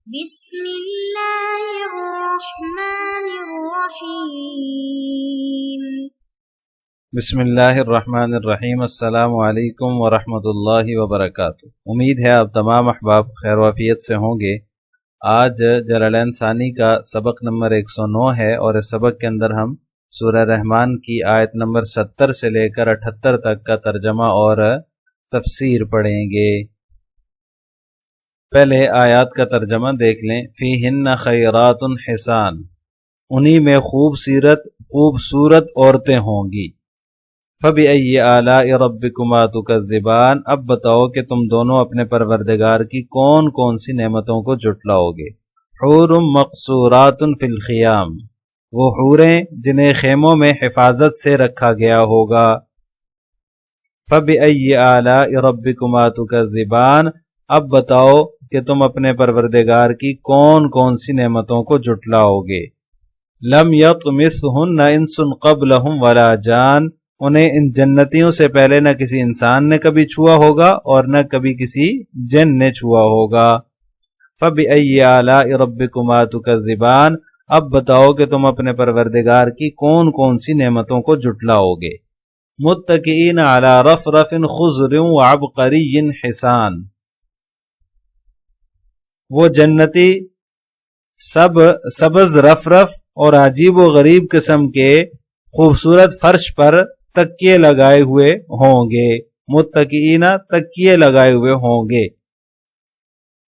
بسم اللہ الرحمن الرحیم۔ بسم اللہ الرحمن الرحیم۔ السلام علیکم ورحمۃ اللہ وبرکاتہ۔ امید ہے آپ تمام احباب خیر وافیت سے ہوں گے۔ آج جلالین ثانی کا سبق نمبر 109 ہے اور اس سبق کے اندر ہم سورہ رحمان کی آیت نمبر 70 سے لے کر 78 تک کا ترجمہ اور تفسیر پڑھیں گے۔ پہلے آیات کا ترجمہ دیکھ لیں۔ فیہن خیرات حسان، انہی میں خوبصورت عورتیں ہوں گی۔ فَبِأَيِّ آلَاءِ رَبِّكُمَا تُكَذِّبَانِ، اب بتاؤ کہ تم دونوں اپنے پروردگار کی کون کون سی نعمتوں کو جھٹلاؤ گے۔ حور مقصورات فی الخیام، وہ حوریں جنہیں خیموں میں حفاظت سے رکھا گیا ہوگا۔ فَبِأَيِّ آلَاءِ رَبِّكُمَا تُكَذِّبَانِ، اب بتاؤ کہ تم اپنے پروردگار کی کون کون سی نعمتوں کو جھٹلاؤ گے۔ لم یطمثہن انس قبلہم ولا جان، انہیں ان جنتیوں سے پہلے نہ کسی انسان نے کبھی چھوا ہوگا اور نہ کبھی کسی جن نے چھوا ہوگا۔ فَبِأَيِّ آلَاءِ رَبِّكُمَا تُكَذِّبَانِ، اب بتاؤ کہ تم اپنے پروردگار کی کون کون سی نعمتوں کو جھٹلاؤ گے۔ متکئین علی رفرف خضر وعبقری حسان، وہ جنتی سبز رفرف اور عجیب و غریب قسم کے خوبصورت فرش پر تکیے لگائے ہوئے ہوں گے۔ متکئین، تکیے لگائے ہوئے ہوں گے۔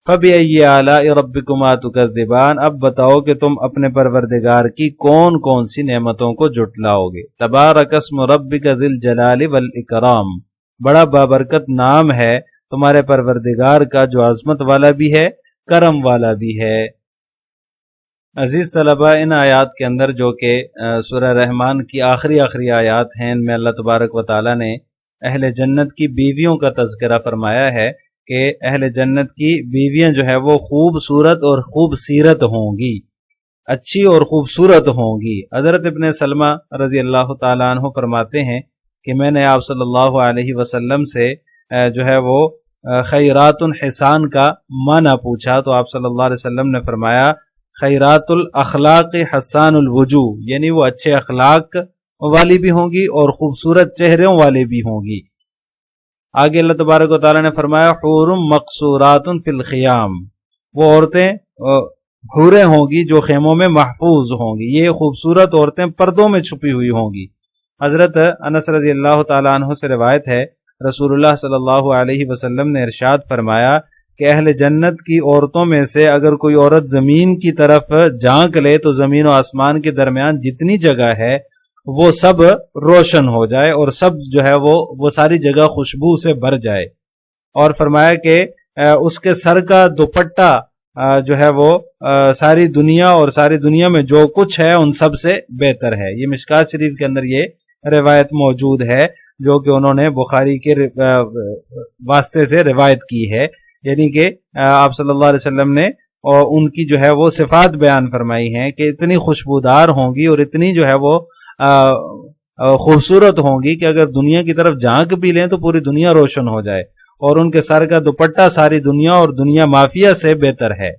فَبِأَيِّ آلَاءِ رَبِّكُمَا تُكَذِّبَانِ، اب بتاؤ کہ تم اپنے پروردگار کی کون کون سی نعمتوں کو جھٹلاؤ گے۔ تبارک اسم ربک ذی الجلال والاکرام، بڑا بابرکت نام ہے تمہارے پروردگار کا جو عظمت والا بھی ہے، کرم والا بھی ہے۔ عزیز طلبہ، ان آیات کے اندر جو کہ سورہ رحمان کی آخری آیات ہیں، ان میں اللہ تبارک و تعالی نے اہل جنت کی بیویوں کا تذکرہ فرمایا ہے کہ اہل جنت کی بیویاں جو ہے وہ خوبصورت اور خوبصیرت ہوں گی، اچھی اور خوبصورت ہوں گی۔ حضرت ابن سلمہ رضی اللہ تعالیٰ عنہ فرماتے ہیں کہ میں نے آپ صلی اللہ علیہ وسلم سے جو ہے وہ خیرات حسان کا معنی پوچھا تو آپ صلی اللہ علیہ وسلم نے فرمایا خیرات الاخلاق حسان الوجوہ، یعنی وہ اچھے اخلاق والی بھی ہوں گی اور خوبصورت چہروں والی بھی ہوں گی۔ آگے اللہ تبارک و تعالیٰ نے فرمایا حور مقصورات فی الخیام، وہ عورتیں حوریں ہوں گی جو خیموں میں محفوظ ہوں گی۔ یہ خوبصورت عورتیں پردوں میں چھپی ہوئی ہوں گی۔ حضرت انس رضی اللہ تعالیٰ عنہ سے روایت ہے، رسول اللہ صلی اللہ علیہ وسلم نے ارشاد فرمایا کہ اہل جنت کی عورتوں میں سے اگر کوئی عورت زمین کی طرف جھانک لے تو زمین و آسمان کے درمیان جتنی جگہ ہے وہ سب روشن ہو جائے اور سب جو ہے وہ ساری جگہ خوشبو سے بھر جائے، اور فرمایا کہ اس کے سر کا دوپٹہ جو ہے وہ ساری دنیا اور ساری دنیا میں جو کچھ ہے ان سب سے بہتر ہے۔ یہ مشکات شریف کے اندر یہ روایت موجود ہے جو کہ انہوں نے بخاری کے واسطے سے روایت کی ہے، یعنی کہ آپ صلی اللہ علیہ وسلم نے اور ان کی جو ہے وہ صفات بیان فرمائی ہیں کہ اتنی خوشبودار ہوں گی اور اتنی جو ہے وہ خوبصورت ہوں گی کہ اگر دنیا کی طرف جھانک بھی لیں تو پوری دنیا روشن ہو جائے، اور ان کے سر کا دوپٹہ ساری دنیا اور دنیا مافیہ سے بہتر ہے۔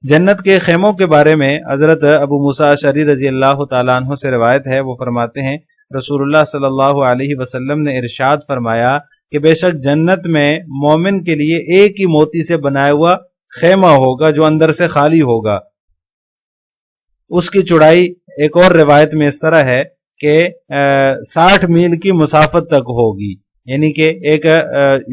جنت کے خیموں کے بارے میں حضرت ابو موسیٰ اشعری رضی اللہ تعالیٰ عنہ سے روایت ہے، وہ فرماتے ہیں رسول اللہ صلی اللہ علیہ وسلم نے ارشاد فرمایا کہ بے شک جنت میں مومن کے لیے ایک ہی موتی سے بنایا ہوا خیمہ ہوگا جو اندر سے خالی ہوگا۔ اس کی چوڑائی ایک اور روایت میں اس طرح ہے کہ 60 میل کی مسافت تک ہوگی، یعنی کہ ایک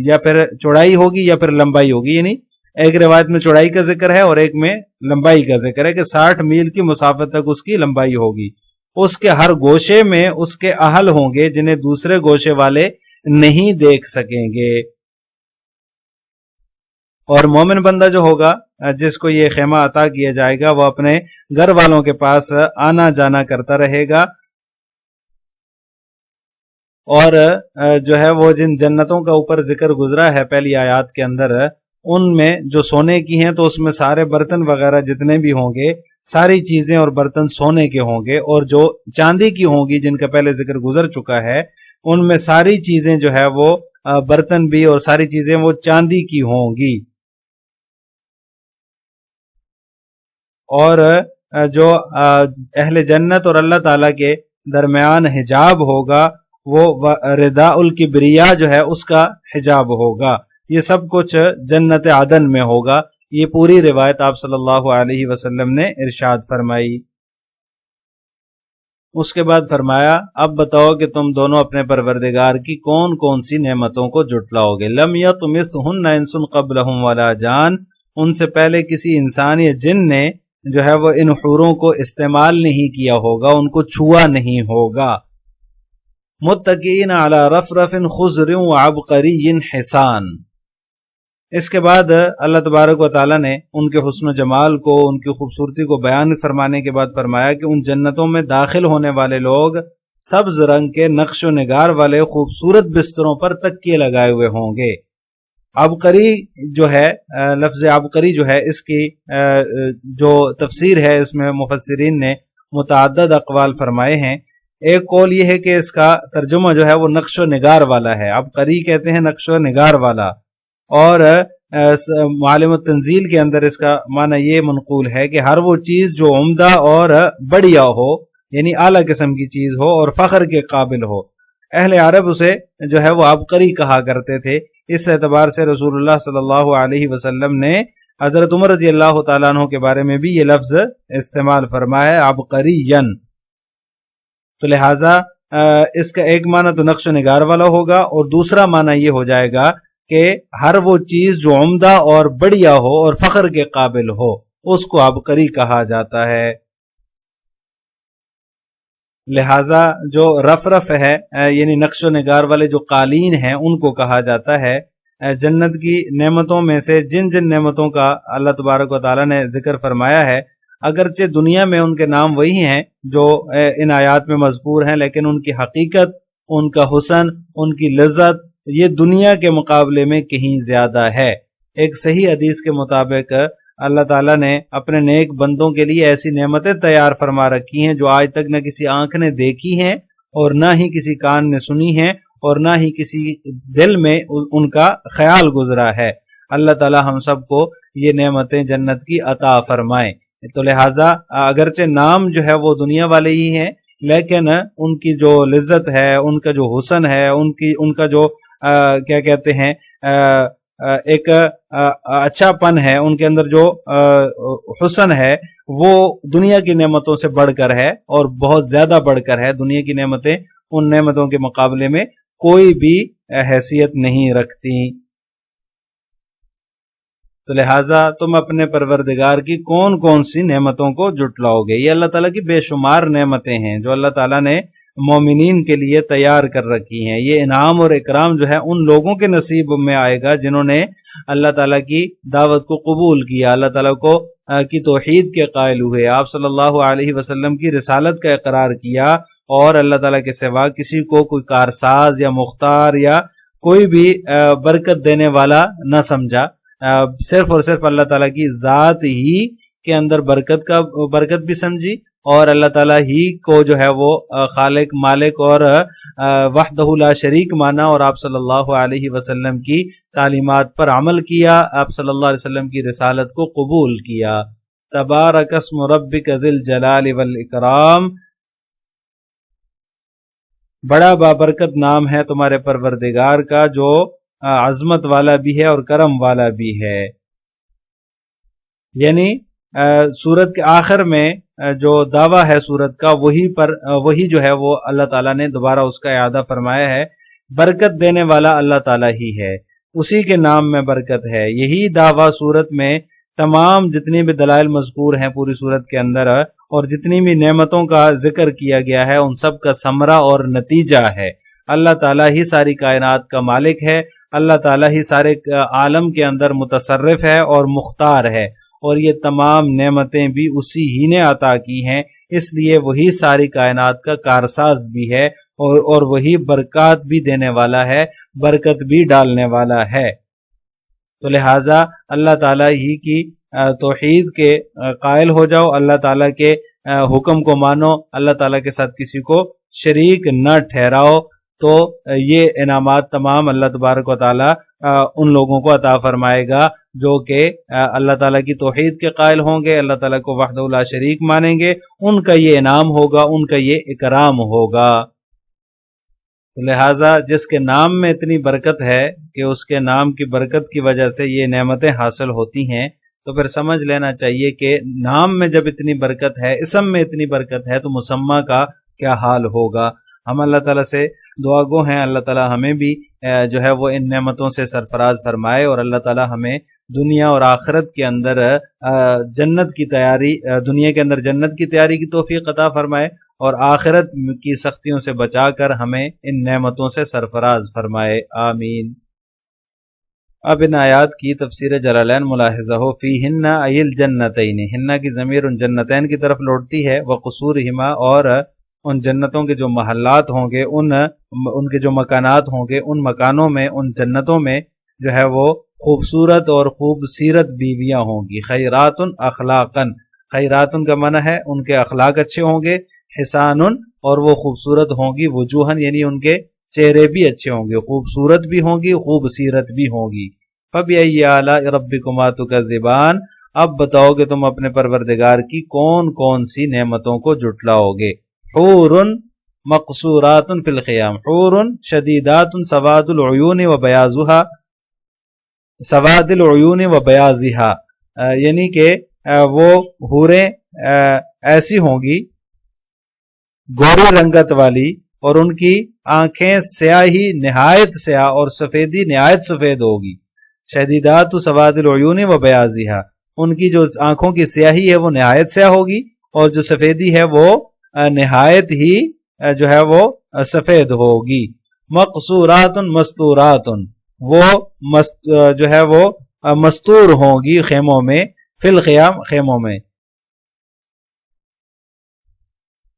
یا پھر چوڑائی ہوگی یا پھر لمبائی ہوگی، یعنی ایک روایت میں چوڑائی کا ذکر ہے اور ایک میں لمبائی کا ذکر ہے کہ 60 میل کی مسافت تک اس کی لمبائی ہوگی۔ اس کے ہر گوشے میں اس کے اہل ہوں گے جنہیں دوسرے گوشے والے نہیں دیکھ سکیں گے۔ اور مومن بندہ جو ہوگا جس کو یہ خیمہ عطا کیا جائے گا وہ اپنے گھر والوں کے پاس آنا جانا کرتا رہے گا، اور جو ہے وہ جن جنتوں کا اوپر ذکر گزرا ہے پہلی آیات کے اندر، ان میں جو سونے کی ہیں تو اس میں سارے برتن وغیرہ جتنے بھی ہوں گے ساری چیزیں اور برتن سونے کے ہوں گے، اور جو چاندی کی ہوں گی جن کا پہلے ذکر گزر چکا ہے ان میں ساری چیزیں جو ہے وہ برتن بھی اور ساری چیزیں وہ چاندی کی ہوں گی۔ اور جو اہل جنت اور اللہ تعالیٰ کے درمیان حجاب ہوگا وہ رداء الکبریا جو ہے اس کا حجاب ہوگا. یہ سب کچھ جنت عدن میں ہوگا. یہ پوری روایت آپ صلی اللہ علیہ وسلم نے ارشاد فرمائی. اس کے بعد فرمایا اب بتاؤ کہ تم دونوں اپنے پروردگار کی کون کون سی نعمتوں کو جھٹلاؤ گے. لم یطمثہن انس قبلہم ولا جان، ان سے پہلے کسی انسان یا جن نے جو ہے وہ ان حوروں کو استعمال نہیں کیا ہوگا، ان کو چھوا نہیں ہوگا. متکئین علی رفرف خضر وعبقری حسان. اس کے بعد اللہ تبارک و تعالیٰ نے ان کے حسن و جمال کو، ان کی خوبصورتی کو بیان فرمانے کے بعد فرمایا کہ ان جنتوں میں داخل ہونے والے لوگ سبز رنگ کے نقش و نگار والے خوبصورت بستروں پر تکیے لگائے ہوئے ہوں گے. عبقری جو ہے، لفظ عبقری جو ہے، اس کی جو تفسیر ہے اس میں مفسرین نے متعدد اقوال فرمائے ہیں. ایک قول یہ ہے کہ اس کا ترجمہ جو ہے وہ نقش و نگار والا ہے. عبقری کہتے ہیں نقش و نگار والا، اور معالم التنزیل کے اندر اس کا معنی یہ منقول ہے کہ ہر وہ چیز جو عمدہ اور بڑھیا ہو، یعنی اعلیٰ قسم کی چیز ہو اور فخر کے قابل ہو. اہل عرب اسے جو ہے وہ عبقری کہا کرتے تھے. اس اعتبار سے رسول اللہ صلی اللہ علیہ وسلم نے حضرت عمر رضی اللہ تعالیٰ عنہ کے بارے میں بھی یہ لفظ استعمال فرمایا ہے، عبقرین. تو لہٰذا اس کا ایک معنی تو نقش و نگار والا ہوگا، اور دوسرا معنی یہ ہو جائے گا کہ ہر وہ چیز جو عمدہ اور بڑھیا ہو اور فخر کے قابل ہو اس کو عبقری کہا جاتا ہے. لہٰذا جو رف ہے یعنی نقش و نگار والے جو قالین ہیں ان کو کہا جاتا ہے. جنت کی نعمتوں میں سے جن جن نعمتوں کا اللہ تبارک و تعالیٰ نے ذکر فرمایا ہے، اگرچہ دنیا میں ان کے نام وہی ہیں جو ان آیات میں مذکور ہیں، لیکن ان کی حقیقت، ان کا حسن، ان کی لذت یہ دنیا کے مقابلے میں کہیں زیادہ ہے. ایک صحیح حدیث کے مطابق اللہ تعالیٰ نے اپنے نیک بندوں کے لیے ایسی نعمتیں تیار فرما رکھی ہیں جو آج تک نہ کسی آنکھ نے دیکھی ہیں اور نہ ہی کسی کان نے سنی ہیں اور نہ ہی کسی دل میں ان کا خیال گزرا ہے. اللہ تعالیٰ ہم سب کو یہ نعمتیں جنت کی عطا فرمائیں. تو لہٰذا اگرچہ نام جو ہے وہ دنیا والے ہی ہیں، لیکن ان کی جو لذت ہے، ان کا جو حسن ہے، ان کا جو کیا کہتے ہیں ایک اچھا پن ہے، ان کے اندر جو حسن ہے وہ دنیا کی نعمتوں سے بڑھ کر ہے اور بہت زیادہ بڑھ کر ہے. دنیا کی نعمتیں ان نعمتوں کے مقابلے میں کوئی بھی حیثیت نہیں رکھتی. تو لہٰذا تم اپنے پروردگار کی کون کون سی نعمتوں کو جھٹلاؤ گے. یہ اللہ تعالیٰ کی بے شمار نعمتیں ہیں جو اللہ تعالیٰ نے مومنین کے لیے تیار کر رکھی ہیں. یہ انعام اور اکرام جو ہے ان لوگوں کے نصیب میں آئے گا جنہوں نے اللہ تعالیٰ کی دعوت کو قبول کیا، اللہ تعالیٰ کو کی توحید کے قائل ہوئے، آپ صلی اللہ علیہ وسلم کی رسالت کا اقرار کیا، اور اللہ تعالیٰ کے سوا کسی کو کوئی کارساز یا مختار یا کوئی بھی برکت دینے والا نہ سمجھا. صرف اور صرف اللہ تعالیٰ کی ذات ہی کے اندر برکت بھی سمجھی، اور اللہ تعالیٰ ہی کو جو ہے وہ خالق، مالک اور وحدہ لا شریک مانا، اور آپ صلی اللہ علیہ وسلم کی تعلیمات پر عمل کیا، آپ صلی اللہ علیہ وسلم کی رسالت کو قبول کیا. تبارک اسم ربک ذی الجلال والاکرام. بڑا بابرکت نام ہے تمہارے پروردگار کا جو عظمت والا بھی ہے اور کرم والا بھی ہے. یعنی سورت کے آخر میں جو دعویٰ ہے سورت کا وہی جو ہے وہ اللہ تعالیٰ نے دوبارہ اس کا اعادہ فرمایا ہے. برکت دینے والا اللہ تعالیٰ ہی ہے، اسی کے نام میں برکت ہے. یہی دعویٰ سورت میں تمام جتنی بھی دلائل مذکور ہیں پوری سورت کے اندر اور جتنی بھی نعمتوں کا ذکر کیا گیا ہے ان سب کا ثمرہ اور نتیجہ ہے. اللہ تعالیٰ ہی ساری کائنات کا مالک ہے، اللہ تعالیٰ ہی سارے عالم کے اندر متصرف ہے اور مختار ہے، اور یہ تمام نعمتیں بھی اسی ہی نے عطا کی ہیں، اس لیے وہی ساری کائنات کا کارساز بھی ہے اور وہی برکات بھی دینے والا ہے، برکت بھی ڈالنے والا ہے. تو لہٰذا اللہ تعالیٰ ہی کی توحید کے قائل ہو جاؤ، اللہ تعالیٰ کے حکم کو مانو، اللہ تعالیٰ کے ساتھ کسی کو شریک نہ ٹھہراؤ. تو یہ انعامات تمام اللہ تبارک و تعالیٰ ان لوگوں کو عطا فرمائے گا جو کہ اللہ تعالیٰ کی توحید کے قائل ہوں گے، اللہ تعالیٰ کو وحدہ لا شریک مانیں گے، ان کا یہ انعام ہوگا، ان کا یہ اکرام ہوگا۔ لہٰذا جس کے نام میں اتنی برکت ہے کہ اس کے نام کی برکت کی وجہ سے یہ نعمتیں حاصل ہوتی ہیں، تو پھر سمجھ لینا چاہیے کہ نام میں جب اتنی برکت ہے، اسم میں اتنی برکت ہے، تو مسمہ کا کیا حال ہوگا۔ ہم اللہ تعالیٰ سے دعا گو ہیں، اللہ تعالیٰ ہمیں بھی جو ہے وہ ان نعمتوں سے سرفراز فرمائے، اور اللہ تعالیٰ ہمیں دنیا اور آخرت کے اندر جنت کی تیاری، دنیا کے اندر جنت کی تیاری کی توفیق عطا فرمائے، اور آخرت کی سختیوں سے بچا کر ہمیں ان نعمتوں سے سرفراز فرمائے، آمین۔ اب ان آیات کی تفسیر جلالین ملاحظہ ہو، فیہن ای الجنتین، ہن کی ضمیر ان جنتین کی طرف لوٹتی ہے، وقصورہما، اور ان جنتوں کے جو محلات ہوں گے، ان کے جو مکانات ہوں گے، ان مکانوں میں، ان جنتوں میں جو ہے وہ خوبصورت اور خوب سیرت بیویاں ہوں گی۔ خیرات اخلاقا، خیرات کا معنی ہے ان کے اخلاق اچھے ہوں گے، حسان، اور وہ خوبصورت ہوں گی، وجوہن یعنی ان کے چہرے بھی اچھے ہوں گے، خوبصورت بھی ہوں گی، خوب سیرت بھی ہوں گی۔ فَبِأَيِّ آلَاءِ رَبِّكُمَا تُكَذِّبَانِ، اب بتاؤ کہ تم اپنے پروردگار کی کون کون سی نعمتوں کو جھٹلاؤ گے۔ حور مقصورات فی الخیام، حور شدیدات سواد العیون و بیاضها، سواد العیون و بیاضها، یعنی کہ وہ حوریں ایسی ہوں گی گوری رنگت والی، اور ان کی آنکھیں سیاہی نہایت سیاہ اور سفیدی نہایت سفید ہوگی۔ شدیدات سواد العیون و بیاضها، ان کی جو آنکھوں کی سیاہی ہے وہ نہایت سیاہ ہوگی، اور جو سفیدی ہے وہ نہایت ہی جو ہے وہ سفید ہوگی۔ مقصورات مستورات، وہ جو ہے وہ مستور ہوں گی خیموں میں، فی الخیام خیموں میں۔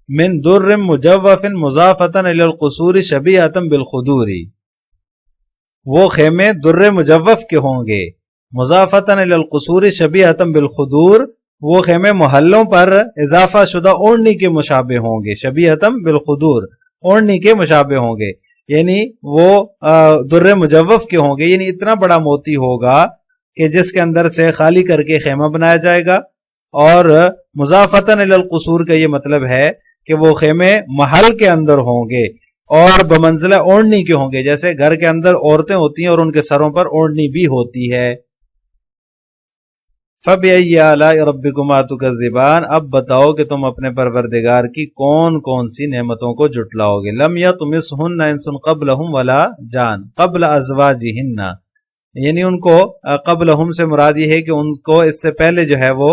من در مجوف مضافۃ الی القصور شبیہۃ بالخدور، وہ خیمے در مجوف کے ہوں گے، مضافۃ الی القصور شبیہۃ بالخدور، وہ خیمے محلوں پر اضافہ شدہ اوڑھنی کے مشابہ ہوں گے، شبیہۃ بالخدور، اوڑھنی کے مشابہ ہوں گے، یعنی وہ در مجوف کے ہوں گے، یعنی اتنا بڑا موتی ہوگا کہ جس کے اندر سے خالی کر کے خیمہ بنایا جائے گا۔ اور مضافتاً الی القصور کا یہ مطلب ہے کہ وہ خیمے محل کے اندر ہوں گے اور بمنزلہ اوڑھنی کے ہوں گے، جیسے گھر کے اندر عورتیں ہوتی ہیں اور ان کے سروں پر اوڑھنی بھی ہوتی ہے۔ فَبِأَيِّ آلَاءِ رَبِّكُمَا تُكَذِّبَانِ، اب بتاؤ کہ تم اپنے پروردگار کی کون کون سی نعمتوں کو جھٹلاؤ گے۔ لَمْ يَطْمِثْهُنَّ إِنسٌ قَبْلَهُمْ وَلَا جَانٌ قَبْلَ أَزْوَاجِهِنَّ، یعنی ان کو قبلہم سے مراد یہ ہے کہ ان کو اس سے پہلے جو ہے وہ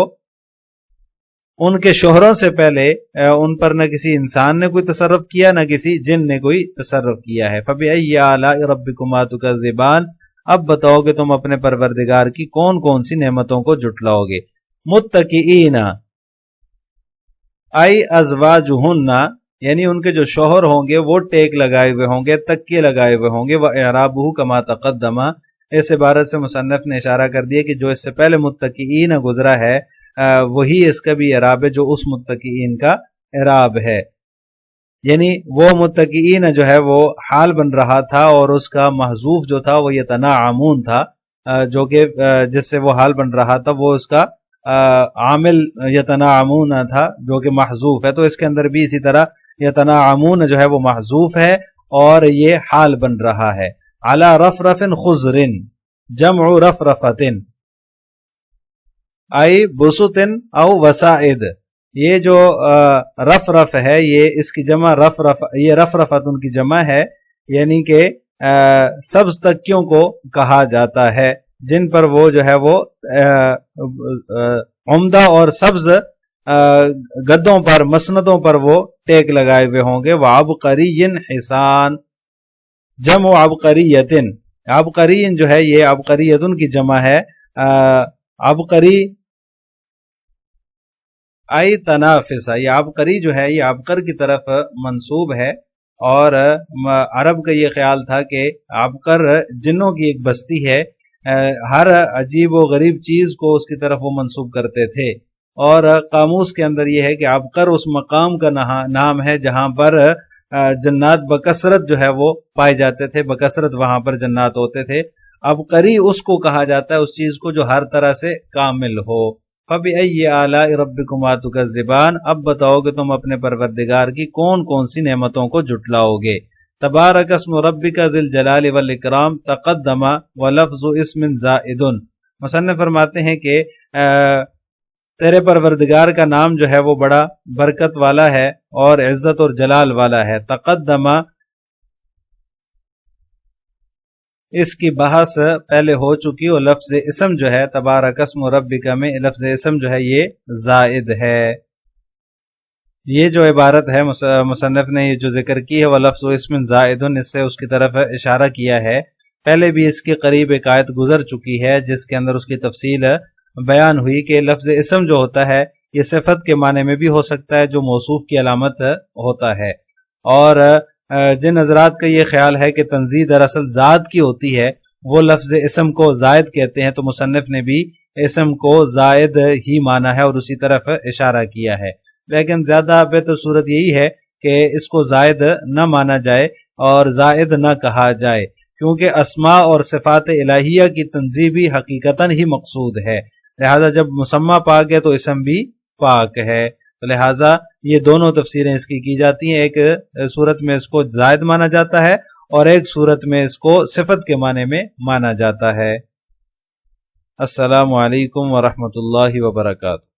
ان کے شوہروں سے پہلے ان پر نہ کسی انسان نے کوئی تصرف کیا، نہ کسی جن نے کوئی تصرف کیا ہے۔ فَبِأَيِّ آلَاءِ رَبِّكُمَا تُكَذِّبَانِ، اب بتاؤ کہ تم اپنے پروردگار کی کون کون سی نعمتوں کو جھٹلاؤ گے۔ متکئین ای ازواجہن، یعنی ان کے جو شوہر ہوں گے وہ ٹیک لگائے ہوئے ہوں گے، تکیے لگائے ہوئے ہوں گے۔ وَإِعْرَابُهُ كَمَا تَقَدَّمَ، اس عبارت سے مصنف نے اشارہ کر دیا کہ جو اس سے پہلے متکئین گزرا ہے وہی اس کا بھی اعراب ہے جو اس متکئین کا اعراب ہے، یعنی وہ متکئین جو ہے وہ حال بن رہا تھا، اور اس کا محذوف جو تھا وہ یتناعمون تھا، جو کہ جس سے وہ حال بن رہا تھا وہ اس کا عامل یتناعمون تھا جو کہ محذوف ہے، تو اس کے اندر بھی اسی طرح یتناعمون جو ہے وہ محذوف ہے اور یہ حال بن رہا ہے۔ علی رفرف خضر جمع رفرفۃ، ای بسط او وسائد، یہ جو رفرف ہے یہ اس کی جمع یہ رفرفت ان کی جمع ہے، یعنی کہ سبز تکیوں کو کہا جاتا ہے جن پر وہ جو ہے وہ عمدہ اور سبز گدوں پر مسندوں پر وہ ٹیک لگائے ہوئے ہوں گے۔ وعبقری حسان جمع عبقریت، عبقرین جو ہے یہ عبقریتن کی جمع ہے۔ عبقری ای تنافسہ، یہ عبقری جو ہے یہ عبقر کی طرف منسوب ہے، اور عرب کا یہ خیال تھا کہ عبقر جنوں کی ایک بستی ہے، ہر عجیب و غریب چیز کو اس کی طرف وہ منسوب کرتے تھے، اور قاموس کے اندر یہ ہے کہ عبقر اس مقام کا نام ہے جہاں پر جنات بکثرت جو ہے وہ پائے جاتے تھے، بکثرت وہاں پر جنات ہوتے تھے۔ عبقری اس کو کہا جاتا ہے اس چیز کو جو ہر طرح سے کامل ہو۔ فَبِأَيِّ آلَاءِ رَبِّكُمَا تُكَذِّبَانِ، اب بتاؤ کہ تم اپنے پروردگار کی کون کون سی نعمتوں کو جھٹلاؤ گے۔ تبارک اسم ربک ذی الجلال والاکرام تقدم ولفظ اسم زائد، مصنف فرماتے ہیں کہ تیرے پروردگار کا نام جو ہے وہ بڑا برکت والا ہے اور عزت اور جلال والا ہے۔ تقدم اس کی بحث پہلے ہو چکی اور لفظ اسم جو ہے تبارک اسم ربک میں لفظ اسم جو ہے یہ زائد ہے۔ یہ جو عبارت ہے مصنف نے یہ جو ذکر کی ہے وہ لفظ اسم زائد، اس سے اس کی طرف اشارہ کیا ہے۔ پہلے بھی اس کے قریب ایک آیت گزر چکی ہے جس کے اندر اس کی تفصیل بیان ہوئی کہ لفظ اسم جو ہوتا ہے یہ صفت کے معنی میں بھی ہو سکتا ہے جو موصوف کی علامت ہوتا ہے، اور جن حضرات کا یہ خیال ہے کہ تنزیہ دراصل ذات کی ہوتی ہے وہ لفظ اسم کو زائد کہتے ہیں، تو مصنف نے بھی اسم کو زائد ہی مانا ہے اور اسی طرف اشارہ کیا ہے، لیکن زیادہ بہتر صورت یہی ہے کہ اس کو زائد نہ مانا جائے اور زائد نہ کہا جائے، کیونکہ اسماء اور صفات الہیہ کی تنزیہ بھی حقیقتاً ہی مقصود ہے، لہذا جب مسمى پاک ہے تو اسم بھی پاک ہے، لہذا یہ دونوں تفسیریں اس کی جاتی ہیں، ایک صورت میں اس کو زائد مانا جاتا ہے اور ایک صورت میں اس کو صفت کے معنی میں مانا جاتا ہے۔ السلام علیکم ورحمۃ اللہ وبرکاتہ۔